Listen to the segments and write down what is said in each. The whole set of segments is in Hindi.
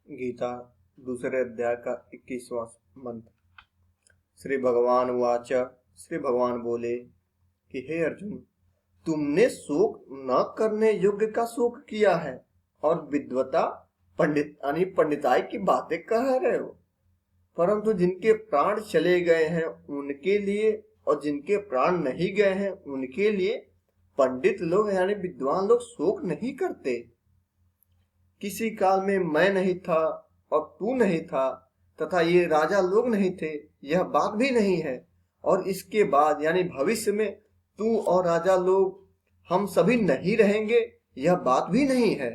गीता दूसरे अध्याय का 21वां मंत्र। श्री भगवान वाच। श्री भगवान बोले कि हे अर्जुन, तुमने शोक न करने योग्य का शोक किया है और विद्वता पंडिताई की बातें कह रहे हो। परंतु जिनके प्राण चले गए हैं उनके लिए और जिनके प्राण नहीं गए हैं उनके लिए पंडित लोग यानी विद्वान लोग शोक नहीं करते। किसी काल में मैं नहीं था और तू नहीं था तथा ये राजा लोग नहीं थे, यह बात भी नहीं है। और इसके बाद यानी भविष्य में तू और राजा लोग हम सभी नहीं रहेंगे, यह बात भी नहीं है।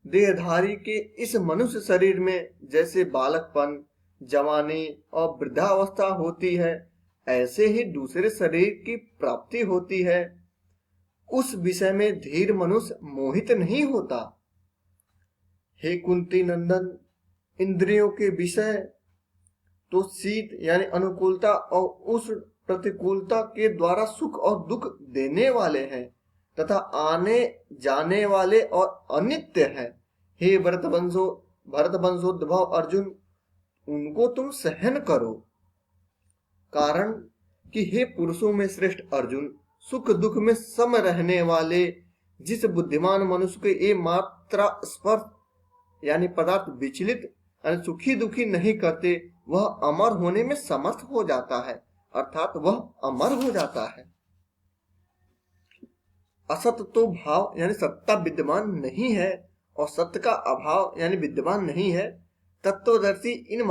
देहधारी के इस मनुष्य शरीर में जैसे बालकपन, जवानी और वृद्धावस्था होती है, ऐसे ही दूसरे शरीर की प्राप्ति होती है। उस विषय में धीर मनुष्य मोहित नहीं होता। हे कुंती नंदन, इंद्रियों के विषय तो शीत यानी अनुकूलता और उस प्रतिकूलता के द्वारा सुख और दुख देने वाले हैं तथा आने जाने वाले और अनित्य हैं। हे भरत वंशोद्भव अर्जुन, उनको तुम सहन करो। कारण कि हे पुरुषों में श्रेष्ठ अर्जुन, सुख दुख में सम रहने वाले जिस बुद्धिमान मनुष्य के ये मात्रा स्पर्श यानी पदार्थ विचलित यानी सुखी दुखी नहीं करते, वह अमर होने में समर्थ हो जाता है, अर्थात वह अमर हो जाता है। असत तो भाव यानी सत्ता विद्यमान नहीं है और सत्य का अभाव यानी विद्यमान नहीं है। तत्वदर्शी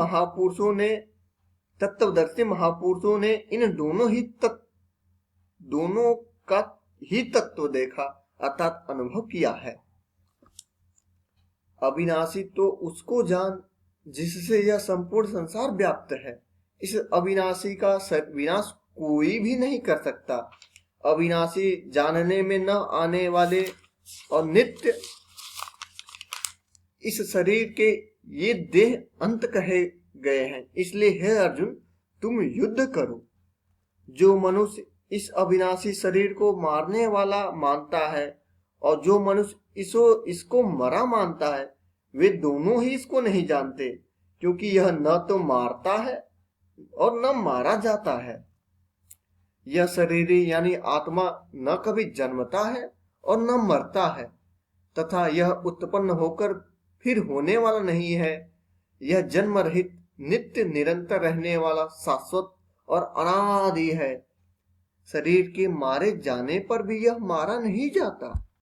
महापुरुषों ने इन दोनों का ही तत्व देखा अर्थात अनुभव किया है। अविनाशी तो उसको जान जिससे यह संपूर्ण संसार व्याप्त है। इस अविनाशी का विनाश कोई भी नहीं कर सकता। अविनाशी, जानने में न आने वाले और नित्य इस शरीर के ये देह अंत कहे गए हैं। इसलिए हे अर्जुन, तुम युद्ध करो। जो मनुष्य इस अविनाशी शरीर को मारने वाला मानता है और जो मनुष्य इसको मरा मानता है, वे दोनों ही इसको नहीं जानते, क्योंकि यह न तो मारता है और न मारा जाता है। यह शरीरी यानी आत्मा न कभी जन्मता है और न मरता है तथा यह उत्पन्न होकर फिर होने वाला नहीं है। यह जन्म रहित नित्य निरंतर रहने वाला शाश्वत और अनादि है। शरीर के मारे जाने पर भी यह मारा नहीं जाता।